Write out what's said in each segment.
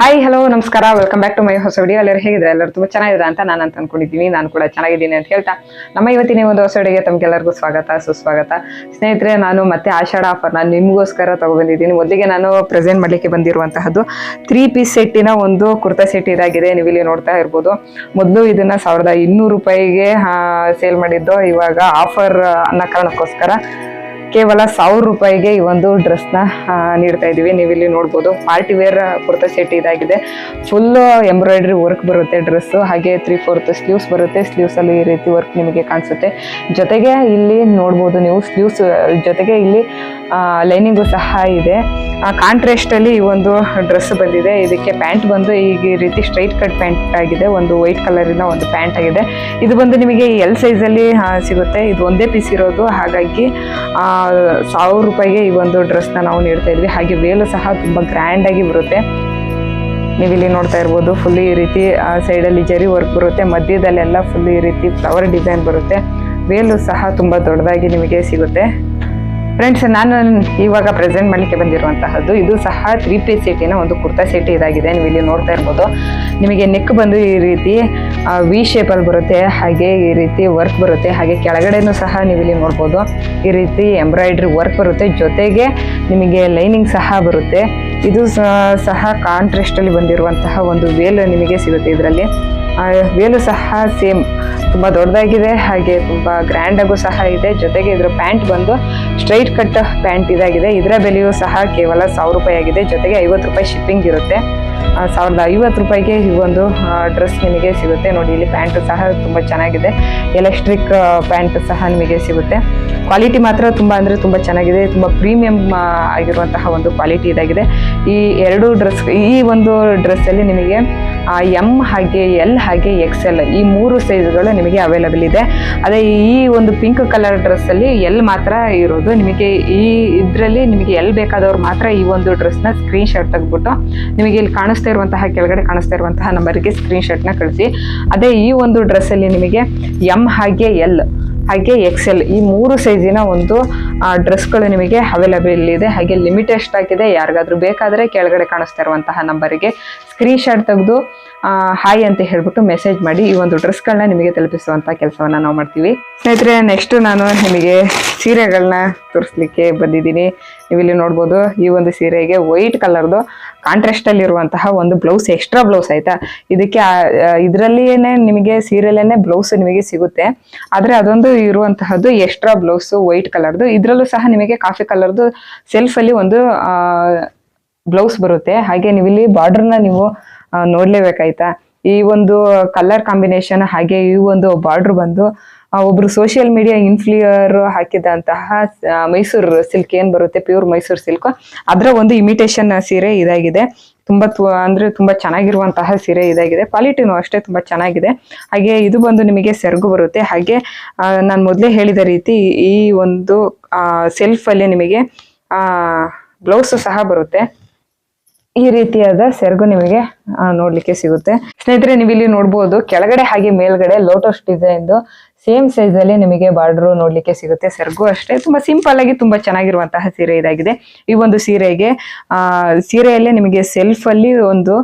Hi hello ನಮಸ್ಕಾರ, welcome back to my ಹೊಸ video. ಎಲ್ಲರೂ ಹೇಗಿದ್ರೆ ಎಲ್ಲರೂ ತುಂಬ ಚೆನ್ನಾಗಿದೆ ಅಂತ ನಾನು ಅನ್ಕೊಂಡಿದ್ದೀನಿ. ನಾನು ಕೂಡ ಚೆನ್ನಾಗಿದ್ದೀನಿ ಅಂತ ಹೇಳ್ತಾ ನಮ್ಮ ಇವತ್ತಿನ ಒಂದು ಹೊಸ ವಿಡಿಯೋಗೆ ತಮಗೆಲ್ಲರಿಗೂ ಸ್ವಾಗತ ಸುಸ್ವಾಗತ. ಸ್ನೇಹಿತರೆ, ನಾನು ಮತ್ತೆ ಆಷಾಢ ಆಫರ್ ನಾನು ನಿಮಗೋಸ್ಕರ ತಗೊಬಂದಿದ್ದೀನಿ. ಮೊದಲಿಗೆ ನಾನು ಪ್ರೆಸೆಂಟ್ ಮಾಡಲಿಕ್ಕೆ ಬಂದಿರುವಂತಹದ್ದು 3 ಪೀಸ್ ಸೆಟ್ಟಿನ ಒಂದು ಕುರ್ತಾ ಸೆಟ್ ಇದಾಗಿದೆ. ನೀವು ಇಲ್ಲಿ ನೋಡ್ತಾ ಇರ್ಬೋದು. ಮೊದಲು ಇದನ್ನ 1200 ರೂಪಾಯಿಗೆ ಸೇಲ್ ಮಾಡಿದ್ದು. ಇವಾಗ ಆಫರ್ ಅನ್ನೋ ಕಾರಣಕ್ಕೋಸ್ಕರ ಕೇವಲ 1000 ರೂಪಾಯಿಗೆ ಈ ಒಂದು ಡ್ರೆಸ್ನ ನೀಡ್ತಾ ಇದೀವಿ. ನೀವು ಇಲ್ಲಿ ನೋಡ್ಬೋದು, ಪಾರ್ಟಿ ವೇರ್ ಕುರ್ತಾ ಸೆಟ್ ಇದಾಗಿದೆ. ಫುಲ್ ಎಂಬ್ರಾಯ್ಡ್ರಿ ವರ್ಕ್ ಬರುತ್ತೆ ಡ್ರೆಸ್. ಹಾಗೆ 3/4 ಸ್ಲೀವ್ಸ್ ಬರುತ್ತೆ. ಸ್ಲೀವ್ಸ್ ಅಲ್ಲಿ ಈ ರೀತಿ ವರ್ಕ್ ನಿಮಗೆ ಕಾಣಿಸುತ್ತೆ. ಜೊತೆಗೆ ಇಲ್ಲಿ ನೋಡ್ಬೋದು ನೀವು, ಸ್ಲೀವ್ಸ್ ಜೊತೆಗೆ ಇಲ್ಲಿ ಲೈನಿಂಗು ಸಹ ಇದೆ. ಕಾಂಟ್ರಾಸ್ಟ್ ಅಲ್ಲಿ ಈ ಒಂದು ಡ್ರೆಸ್ ಬಂದಿದೆ. ಇದಕ್ಕೆ ಪ್ಯಾಂಟ್ ಬಂದು ಈ ರೀತಿ ಸ್ಟ್ರೈಟ್ ಕಟ್ ಪ್ಯಾಂಟ್ ಆಗಿದೆ. ಒಂದು ವೈಟ್ ಕಲರಿನ ಒಂದು ಪ್ಯಾಂಟ್ ಆಗಿದೆ. ಇದು ಬಂದು ನಿಮಗೆ ಎಲ್ ಸೈಜ್ ಅಲ್ಲಿ ಸಿಗುತ್ತೆ. ಇದು ಒಂದೇ ಪೀಸ್ ಇರೋದು. ಹಾಗಾಗಿ 1000 ರೂಪಾಯಿಗೆ ಈ ಒಂದು ಡ್ರೆಸ್ನ ನಾವು ನೀಡ್ತಾ ಇದ್ವಿ. ಹಾಗೆ ವೇಲು ಸಹ ತುಂಬ ಗ್ರ್ಯಾಂಡ್ ಆಗಿ ಬರುತ್ತೆ. ನೀವು ಇಲ್ಲಿ ನೋಡ್ತಾ ಇರ್ಬೋದು. ಫುಲ್ ಈ ರೀತಿ ಸೈಡಲ್ಲಿ ಜರಿ ವರ್ಕ್ ಬರುತ್ತೆ. ಮಧ್ಯದಲ್ಲೆಲ್ಲ ಫುಲ್ ಈ ರೀತಿ ಫ್ಲವರ್ ಡಿಸೈನ್ ಬರುತ್ತೆ. ವೇಲು ಸಹ ತುಂಬ ದೊಡ್ಡದಾಗಿ ನಿಮಗೆ ಸಿಗುತ್ತೆ. ಫ್ರೆಂಡ್ಸ್, ನಾನು ಇವಾಗ ಪ್ರೆಸೆಂಟ್ ಮಾಡಲಿಕ್ಕೆ ಬಂದಿರುವಂತಹದ್ದು ಇದು ಸಹ 3 ಪೀಸ್ ಸೆಟ್ಟಿನ ಒಂದು ಕುರ್ತಾ ಸೆಟ್ ಇದಾಗಿದೆ. ನೀವು ಇಲ್ಲಿ ನೋಡ್ತಾ ಇರ್ಬೋದು. ನಿಮಗೆ ನೆಕ್ ಬಂದು ಈ ರೀತಿ ವಿ ಶೇಪಲ್ಲಿ ಬರುತ್ತೆ. ಹಾಗೆ ಈ ರೀತಿ ವರ್ಕ್ ಬರುತ್ತೆ. ಹಾಗೆ ಕೆಳಗಡೆನೂ ಸಹ ನೀವು ಇಲ್ಲಿ ನೋಡ್ಬೋದು, ಈ ರೀತಿ ಎಂಬ್ರಾಯ್ಡ್ರಿ ವರ್ಕ್ ಬರುತ್ತೆ. ಜೊತೆಗೆ ನಿಮಗೆ ಲೈನಿಂಗ್ ಸಹ ಬರುತ್ತೆ. ಇದು ಸಹ ಕಾಂಟ್ರಾಸ್ಟಲ್ಲಿ ಬಂದಿರುವಂತಹ ಒಂದು ವೇಲ್ ನಿಮಗೆ ಸಿಗುತ್ತೆ. ಇದರಲ್ಲಿ ವೇಲು ಸಹ ಸೇಮ್ ತುಂಬ ದೊಡ್ಡದಾಗಿದೆ. ಹಾಗೆ ತುಂಬ ಗ್ರ್ಯಾಂಡಾಗೂ ಸಹ ಇದೆ. ಜೊತೆಗೆ ಇದರ ಪ್ಯಾಂಟ್ ಬಂದು ಸ್ಟ್ರೈಟ್ ಕಟ್ ಪ್ಯಾಂಟ್ ಇದಾಗಿದೆ. ಇದರ ಬೆಲೆಯೂ ಸಹ ಕೇವಲ 1000 ರೂಪಾಯಿ ಆಗಿದೆ. ಜೊತೆಗೆ 50 ರೂಪಾಯಿ ಶಿಪ್ಪಿಂಗ್ ಇರುತ್ತೆ. 1050 ರೂಪಾಯಿಗೆ ಈ ಒಂದು ಡ್ರೆಸ್ ನಿಮಗೆ ಸಿಗುತ್ತೆ. ನೋಡಿ, ಇಲ್ಲಿ ಪ್ಯಾಂಟು ಸಹ ತುಂಬ ಚೆನ್ನಾಗಿದೆ. ಎಲೆಕ್ಟ್ರಿಕ್ ಪ್ಯಾಂಟ್ ಸಹ ನಿಮಗೆ ಸಿಗುತ್ತೆ. ಕ್ವಾಲಿಟಿ ಮಾತ್ರ ತುಂಬ ಅಂದರೆ ತುಂಬ ಚೆನ್ನಾಗಿದೆ. ತುಂಬ ಪ್ರೀಮಿಯಂ ಆಗಿರುವಂತಹ ಒಂದು ಕ್ವಾಲಿಟಿ ಇದಾಗಿದೆ. ಈ ಒಂದು ಡ್ರೆಸ್ಸಲ್ಲಿ ನಿಮಗೆ ಎಮ್ ಹಾಗೆ ಎಲ್ ಹಾಗೆ XL ಈ 3 ಸೈಜ್ಗಳು ನಿಮಗೆ ಅವೈಲಬಲ್ ಇದೆ. ಅದೇ ಈ ಒಂದು ಪಿಂಕ್ ಕಲರ್ ಡ್ರೆಸ್ಸಲ್ಲಿ ಎಲ್ ಮಾತ್ರ ಇರೋದು. ನಿಮಗೆ ಇದರಲ್ಲಿ ನಿಮಗೆ ಎಲ್ ಬೇಕಾದವ್ರು ಮಾತ್ರ ಈ ಒಂದು ಡ್ರೆಸ್ನ ಸ್ಕ್ರೀನ್ ಶಾಟ್ ತೆಗೆದ್ಬಿಟ್ಟು ನಿಮಗೆ ಇಲ್ಲಿ ಕಾಣಿಸ್ತಾ ಇರುವಂತಹ ಕೆಳಗಡೆ ಕಾಣಿಸ್ತಾ ಇರುವಂತಹ ನಂಬರ್ಗೆ ಸ್ಕ್ರೀನ್ ಶಾಟ್ನ ಕಳಿಸಿ. ಅದೇ ಈ ಒಂದು ಡ್ರೆಸ್ಸಲ್ಲಿ ನಿಮಗೆ ಎಮ್ ಹಾಗೆ ಎಲ್ ಹಾಗೆ XL ಈ 3 ಸೈಜಿನ ಒಂದು ಡ್ರೆಸ್ಗಳು ನಿಮಗೆ ಅವೈಲಬಲ್ ಇದೆ. ಹಾಗೆ ಲಿಮಿಟೆಡ್ ಸ್ಟಾಕ್ ಇದೆ. ಯಾರಿಗಾದ್ರೂ ಬೇಕಾದರೆ ಕೆಳಗಡೆ ಕಾಣಿಸ್ತಾ ಇರುವಂತಹ ನಂಬರಿಗೆ ಸ್ಕ್ರೀನ್ ಶಾಟ್ ತೆಗೆದು ಹಾಯ್ ಅಂತ ಹೇಳ್ಬಿಟ್ಟು ಮೆಸೇಜ್ ಮಾಡಿ ಈ ಒಂದು ಡ್ರೆಸ್ಗಳನ್ನ ನಿಮಗೆ ತಲುಪಿಸುವಂಥ ಕೆಲಸವನ್ನು ನಾವು ಮಾಡ್ತೀವಿ. ಸ್ನೇಹಿತರೆ, ನೆಕ್ಸ್ಟ್ ನಾನು ನಿಮಗೆ ಸೀರೆಗಳನ್ನ ತೋರಿಸ್ಲಿಕ್ಕೆ ಬಂದಿದ್ದೀನಿ. ನೀವು ಇಲ್ಲಿ ನೋಡ್ಬೋದು, ಈ ಒಂದು ಸೀರೆಗೆ ವೈಟ್ ಕಲರ್ದು ಕಾಂಟ್ರಾಸ್ಟಲ್ಲಿ ಇರುವಂತಹ ಒಂದು ಬ್ಲೌಸ್, ಎಕ್ಸ್ಟ್ರಾ ಬ್ಲೌಸ್ ಆಯ್ತಾ. ಇದಕ್ಕೆ ಇದರಲ್ಲಿಯೇ ನಿಮಗೆ ಸೀರೆಯಲ್ಲೇನೆ ಬ್ಲೌಸ್ ನಿಮಗೆ ಸಿಗುತ್ತೆ. ಆದರೆ ಅದೊಂದು ಇರುವಂತಹದ್ದು ಎಕ್ಸ್ಟ್ರಾ ಬ್ಲೌಸ್ ವೈಟ್ ಕಲರ್ದು. ಇದರಲ್ಲೂ ಸಹ ನಿಮಗೆ ಕಾಫಿ ಕಲರ್ದು ಸೆಲ್ಫಲ್ಲಿ ಒಂದು ಬ್ಲೌಸ್ ಬರುತ್ತೆ. ಹಾಗೆ ನೀವು ಇಲ್ಲಿ ಬಾರ್ಡರ್ನ ನೀವು ನೋಡ್ಲೇಬೇಕಾಯ್ತಾ. ಈ ಒಂದು ಕಲರ್ ಕಾಂಬಿನೇಷನ್ ಹಾಗೆ ಈ ಒಂದು ಬಾರ್ಡರ್ ಬಂದು ಒಬ್ರು ಸೋಷಿಯಲ್ ಮೀಡಿಯಾ ಇನ್ಫ್ಲೂಯರ್ ಹಾಕಿದಂತಹ ಮೈಸೂರು ಸಿಲ್ಕ್ ಏನ್ ಬರುತ್ತೆ, ಪ್ಯೂರ್ ಮೈಸೂರು ಸಿಲ್ಕ್, ಅದರ ಒಂದು ಇಮಿಟೇಷನ್ ಸೀರೆ ಇದಾಗಿದೆ. ತುಂಬಾ ಚೆನ್ನಾಗಿರುವಂತಹ ಸೀರೆ ಇದಾಗಿದೆ. ಕ್ವಾಲಿಟಿನೂ ಅಷ್ಟೇ ತುಂಬಾ ಚೆನ್ನಾಗಿದೆ. ಹಾಗೆ ಇದು ಬಂದು ನಿಮಗೆ ಸೆರಗು ಬರುತ್ತೆ. ಹಾಗೆ ನಾನು ಮೊದಲೇ ಹೇಳಿದ ರೀತಿ ಈ ಒಂದು ಸೆಲ್ಫ್ ಅಲ್ಲಿ ನಿಮಗೆ ಬ್ಲೌಸ್ ಸಹ ಬರುತ್ತೆ. ಈ ರೀತಿಯಾದ ಸೆರಗು ನಿಮಗೆ ನೋಡ್ಲಿಕ್ಕೆ ಸಿಗುತ್ತೆ. ಸ್ನೇಹಿತರೆ, ನೀವು ಇಲ್ಲಿ ನೋಡ್ಬೋದು, ಕೆಳಗಡೆ ಹಾಗೆ ಮೇಲ್ಗಡೆ ಲೋಟಸ್ ಡಿಸೈನ್ ಸೇಮ್ ಸೈಜ್ ಅಲ್ಲಿ ನಿಮಗೆ ಬಾರ್ಡರ್ ನೋಡ್ಲಿಕ್ಕೆ ಸಿಗುತ್ತೆ. ಸೆರಗು ಅಷ್ಟೇ ತುಂಬಾ ಸಿಂಪಲ್ ಆಗಿ ತುಂಬಾ ಚೆನ್ನಾಗಿರುವಂತಹ ಸೀರೆ ಇದಾಗಿದೆ. ಈ ಒಂದು ಸೀರೆಯಲ್ಲೇ ನಿಮಗೆ ಸೆಲ್ಫ್ ಅಲ್ಲಿ ಒಂದು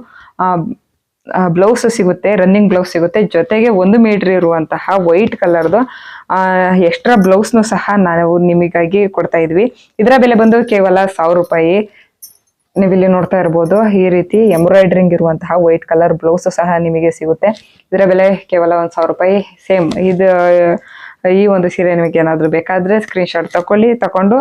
ಬ್ಲೌಸ್ ಸಿಗುತ್ತೆ, ರನ್ನಿಂಗ್ ಬ್ಲೌಸ್ ಸಿಗುತ್ತೆ. ಜೊತೆಗೆ 1 ಮೀಟರ್ ಇರುವಂತಹ ವೈಟ್ ಕಲರ್ದು ಎಕ್ಸ್ಟ್ರಾ ಬ್ಲೌಸ್ನು ಸಹ ನಾವು ನಿಮಗಾಗಿ ಕೊಡ್ತಾ ಇದ್ವಿ. ಇದರ ಬೆಲೆ ಬಂದು ಕೇವಲ 1000 ರೂಪಾಯಿ. ನೀವಿಲ್ಲಿ ನೋಡ್ತಾ ಇರ್ಬೋದು, ಈ ರೀತಿ ಎಂಬ್ರಾಯ್ಡ್ರಿಂಗ್ ಇರುವಂತಹ ವೈಟ್ ಕಲರ್ ಬ್ಲೌಸ್ ಸಹ ನಿಮಗೆ ಸಿಗುತ್ತೆ. ಇದರ ಬೆಲೆ ಕೇವಲ 1000 ರೂಪಾಯಿ. ಸೇಮ್ ಈ ಒಂದು ಸೀರೆ ನಿಮಗೆ ಏನಾದರೂ ಬೇಕಾದ್ರೆ ಸ್ಕ್ರೀನ್ ಶಾಟ್ ತಗೊಂಡು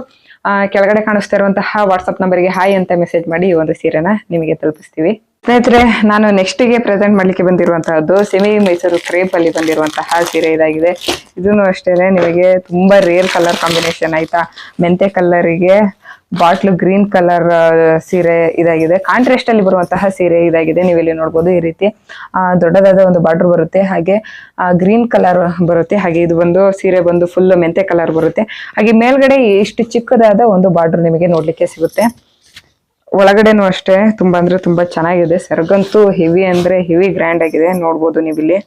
ಕೆಳಗಡೆ ಕಾಣಿಸ್ತಾ ಇರುವಂತಹ ವಾಟ್ಸಪ್ ನಂಬರ್ಗೆ ಹಾಯ್ ಅಂತ ಮೆಸೇಜ್ ಮಾಡಿ ಈ ಒಂದು ಸೀರೆನ ನಿಮಗೆ ತಲುಪಿಸ್ತೀವಿ. ಸ್ನೇಹಿತರೆ, ನಾನು ನೆಕ್ಸ್ಟಿಗೆ ಪ್ರೆಸೆಂಟ್ ಮಾಡ್ಲಿಕ್ಕೆ ಬಂದಿರುವಂತಹದ್ದು ಸೆಮಿ ಮೈಸೂರು ಕ್ರೇಪ್ ಅಲ್ಲಿ ಬಂದಿರುವಂತಹ ಸೀರೆ ಇದಾಗಿದೆ. ಇದನ್ನು ಅಷ್ಟೇನೆ ನಿಮಗೆ ತುಂಬಾ ರೇರ್ ಕಲರ್ ಕಾಂಬಿನೇಷನ್ ಆಯ್ತಾ. ಮೆಂತೆ ಕಲರಿಗೆ ಬಾಟ್ಲು ಗ್ರೀನ್ ಕಲರ್ ಸೀರೆ ಇದಾಗಿದೆ. ಕಾಂಟ್ರಾಸ್ಟ್ ಅಲ್ಲಿ ಬರುವಂತಹ ಸೀರೆ ಇದಾಗಿದೆ. ನೀವು ಇಲ್ಲಿ ನೋಡ್ಬೋದು, ಈ ರೀತಿ ದೊಡ್ಡದಾದ ಒಂದು ಬಾರ್ಡರ್ ಬರುತ್ತೆ. ಹಾಗೆ ಗ್ರೀನ್ ಕಲರ್ ಬರುತ್ತೆ. ಹಾಗೆ ಇದು ಬಂದು ಸೀರೆ ಬಂದು ಫುಲ್ ಮೆಂತೆ ಕಲರ್ ಬರುತ್ತೆ. ಹಾಗೆ ಮೇಲ್ಗಡೆ ಇಷ್ಟು ಚಿಕ್ಕದಾದ ಒಂದು ಬಾರ್ಡರ್ ನಿಮಗೆ ನೋಡ್ಲಿಕ್ಕೆ ಸಿಗುತ್ತೆ. ಒಳಗಡೆನೂ ಅಷ್ಟೇ ತುಂಬಾ ಅಂದ್ರೆ ತುಂಬಾ ಚೆನ್ನಾಗಿದೆ. ಸೆರಗಂತೂ ಹೆವಿ ಅಂದ್ರೆ ಹೆವಿ ಗ್ರ್ಯಾಂಡ್ ಆಗಿದೆ. ನೋಡ್ಬೋದು ನೀವು ಇಲ್ಲಿ.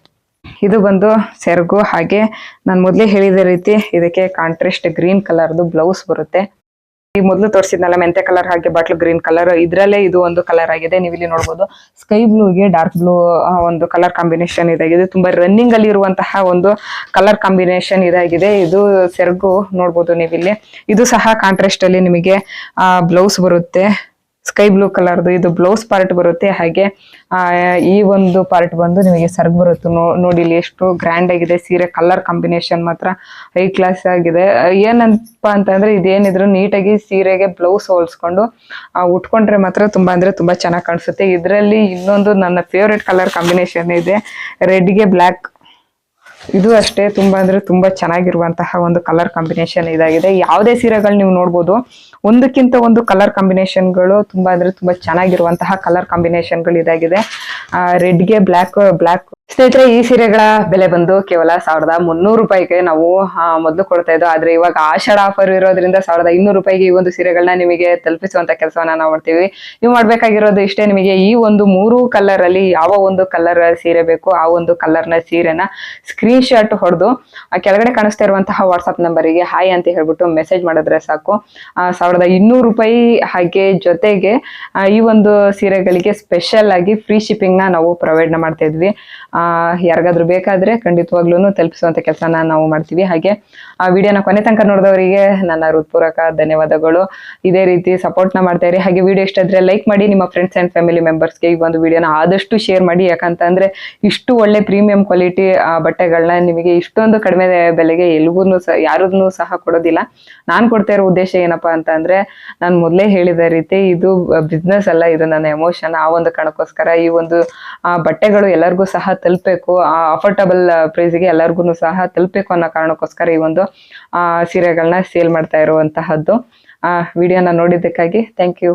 ಇದು ಬಂದು ಸೆರಗು. ಹಾಗೆ ನಾನು ಮೊದಲೇ ಹೇಳಿದ ರೀತಿ ಇದಕ್ಕೆ ಕಾಂಟ್ರಾಸ್ಟ್ ಗ್ರೀನ್ ಕಲರ್ದು ಬ್ಲೌಸ್ ಬರುತ್ತೆ. ಈ ಮೊದಲು ತೋರಿಸಿದ್ನಲ್ಲ ಮೆಂತೆ ಕಲರ್ ಹಾಗೆ ಬಾಟ್ಲ್ ಗ್ರೀನ್ ಕಲರ್, ಇದ್ರಲ್ಲೇ ಇದು ಒಂದು ಕಲರ್ ಆಗಿದೆ. ನೀವು ಇಲ್ಲಿ ನೋಡಬಹುದು ಸ್ಕೈ ಬ್ಲೂಗೆ ಡಾರ್ಕ್ ಬ್ಲೂ ಒಂದು ಕಲರ್ ಕಾಂಬಿನೇಷನ್ ಇದಾಗಿದೆ. ತುಂಬಾ ರನ್ನಿಂಗ್ ಅಲ್ಲಿ ಇರುವಂತಹ ಒಂದು ಕಲರ್ ಕಾಂಬಿನೇಷನ್ ಇದಾಗಿದೆ. ಇದು ಸೆರಗು ನೋಡಬಹುದು ನೀವು ಇಲ್ಲಿ. ಇದು ಸಹ ಕಾಂಟ್ರಾಸ್ಟ್ ಅಲ್ಲಿ ನಿಮಗೆ ಬ್ಲೌಸ್ ಬರುತ್ತೆ. ಸ್ಕೈ ಬ್ಲೂ ಕಲರ್ದು ಇದು ಬ್ಲೌಸ್ ಪಾರ್ಟ್ ಬರುತ್ತೆ. ಹಾಗೆ ಈ ಒಂದು ಪಾರ್ಟ್ ಬಂದು ನಿಮಗೆ ಸರ್ಗ್ ಬರುತ್ತೆ. ನೋಡಿ ಇಲ್ಲಿ ಎಷ್ಟು ಗ್ರ್ಯಾಂಡ್ ಆಗಿದೆ ಸೀರೆ. ಕಲರ್ ಕಾಂಬಿನೇಷನ್ ಮಾತ್ರ ಹೈ ಕ್ಲಾಸ್ ಆಗಿದೆ. ಏನಪ್ಪ ಅಂತಂದ್ರೆ ಇದೇನಿದ್ರು ನೀಟಾಗಿ ಸೀರೆಗೆ ಬ್ಲೌಸ್ ಹೋಲ್ಸ್ಕೊಂಡು ಉಟ್ಕೊಂಡ್ರೆ ಮಾತ್ರ ತುಂಬಾ ಅಂದ್ರೆ ತುಂಬಾ ಚೆನ್ನಾಗಿ ಕಾಣಿಸುತ್ತೆ. ಇದರಲ್ಲಿ ಇನ್ನೊಂದು ನನ್ನ ಫೇವ್ರೆಟ್ ಕಲರ್ ಕಾಂಬಿನೇಷನ್ ಇದೆ, ರೆಡ್ಗೆ ಬ್ಲ್ಯಾಕ್. ಇದು ಅಷ್ಟೇ ತುಂಬಾ ಅಂದ್ರೆ ತುಂಬಾ ಚೆನ್ನಾಗಿರುವಂತಹ ಒಂದು ಕಲರ್ ಕಾಂಬಿನೇಷನ್ ಇದಾಗಿದೆ. ಯಾವುದೇ ಸೀರೆಗಳು ನೀವು ನೋಡ್ಬೋದು, ಒಂದಕ್ಕಿಂತ ಒಂದು ಕಲರ್ ಕಾಂಬಿನೇಷನ್ಗಳು ತುಂಬಾ ಅಂದ್ರೆ ತುಂಬಾ ಚೆನ್ನಾಗಿರುವಂತಹ ಕಲರ್ ಕಾಂಬಿನೇಷನ್ಗಳು ಇದಾಗಿದೆ. ರೆಡ್ಗೆ ಬ್ಲ್ಯಾಕ್. ಸ್ನೇಹಿತರೆ, ಈ ಸೀರೆಗಳ ಬೆಲೆ ಬಂದು ಕೇವಲ 1300 ರೂಪಾಯಿಗೆ ನಾವು ಮೊದಲು ಕೊಡ್ತಾ ಇದ್ದೋ. ಆದ್ರೆ ಇವಾಗ ಆಷಾಢ ಆಫರ್ ಇರೋದ್ರಿಂದ 1200 ರೂಪಾಯಿಗೆ ಈ ಒಂದು ಸೀರೆಗಳನ್ನ ನಿಮಗೆ ತಲುಪಿಸುವಂತ ಕೆಲಸವನ್ನ ನಾವು ಮಾಡ್ತೀವಿ. ನೀವು ಮಾಡ್ಬೇಕಾಗಿರೋದು ಇಷ್ಟೇ, ನಿಮಗೆ ಈ ಒಂದು 3 ಕಲರ್ ಅಲ್ಲಿ ಯಾವ ಒಂದು ಕಲರ್ ಸೀರೆ ಬೇಕು ಆ ಒಂದು ಕಲರ್ನ ಸೀರೆನ ಸ್ಕ್ರೀನ್ ಶಾಟ್ ಹೊಡೆದು ಕೆಳಗಡೆ ಕಾಣಿಸ್ತಾ ಇರುವಂತಹ ವಾಟ್ಸ್ಆಪ್ ನಂಬರಿಗೆ ಹಾಯ್ ಅಂತ ಹೇಳ್ಬಿಟ್ಟು ಮೆಸೇಜ್ ಮಾಡಿದ್ರೆ ಸಾಕು. 1200 ರೂಪಾಯಿ. ಹಾಗೆ ಜೊತೆಗೆ ಈ ಒಂದು ಸೀರೆಗಳಿಗೆ ಸ್ಪೆಷಲ್ ಆಗಿ ಫ್ರೀ ಶಿಪ್ಪಿಂಗ್ ನ ನಾವು ಪ್ರೊವೈಡ್ ಮಾಡ್ತಾ ಇದ್ವಿ. ಯಾರಿಗಾದ್ರೂ ಬೇಕಾದ್ರೆ ಖಂಡಿತವಾಗ್ಲೂ ತಲುಪಿಸುವಂತ ಕೆಲಸನ ನಾವು ಮಾಡ್ತೀವಿ. ಹಾಗೆ ಆ ವಿಡಿಯೋನ ಕೊನೆ ತನಕ ನೋಡಿದವರಿಗೆ ನನ್ನ ಹೃತ್ಪೂರ್ವಕ ಧನ್ಯವಾದಗಳು. ಇದೇ ರೀತಿ ಸಪೋರ್ಟ್ ನ ಮಾಡ್ತಾ ಇರಿ. ಹಾಗೆ ವಿಡಿಯೋ ಇಷ್ಟ ಇದ್ರೆ ಲೈಕ್ ಮಾಡಿ, ನಿಮ್ಮ ಫ್ರೆಂಡ್ಸ್ ಅಂಡ್ ಫ್ಯಾಮಿಲಿ ಮೆಂಬರ್ಸ್ಗೆ ಈ ಒಂದು ವಿಡಿಯೋನ ಆದಷ್ಟು ಶೇರ್ ಮಾಡಿ. ಯಾಕಂತಂದ್ರೆ ಇಷ್ಟು ಒಳ್ಳೆ ಪ್ರೀಮಿಯಂ ಕ್ವಾಲಿಟಿ ಬಟ್ಟೆಗಳನ್ನ ನಿಮಗೆ ಇಷ್ಟೊಂದು ಕಡಿಮೆ ಬೆಲೆಗೆ ಎಲ್ಗೂ ಯಾರಿಗೂ ಸಹ ಕೊಡೋದಿಲ್ಲ. ನಾನು ಕೊಡ್ತಾ ಇರೋ ಉದ್ದೇಶ ಏನಪ್ಪಾ ಅಂತ ಅಂದ್ರೆ, ನಾನು ಮೊದಲೇ ಹೇಳಿದ ರೀತಿ ಇದು ಬಿಸ್ನೆಸ್ ಅಲ್ಲ, ಇದು ನನ್ನ ಎಮೋಷನ್. ಆ ಒಂದು ಕಾರಣಕ್ಕೋಸ್ಕರ ಈ ಒಂದು ಬಟ್ಟೆಗಳು ಎಲ್ಲರಿಗೂ ಸಹ ತಲುಪಬೇಕು, ಅಫೋರ್ಡಬಲ್ ಪ್ರೈಸ್ಗೆ ಎಲ್ಲರಿಗೂ ಸಹ ತಲುಪಬೇಕು ಅನ್ನೋ ಕಾರಣಕ್ಕೋಸ್ಕರ ಈ ಒಂದು ಸೀರೆಗಳನ್ನ ಸೇಲ್ ಮಾಡ್ತಾ ಇರುವಂತಹದ್ದು. ವಿಡಿಯೋನ ನೋಡಿದ್ದಕ್ಕಾಗಿ ಥ್ಯಾಂಕ್ ಯು.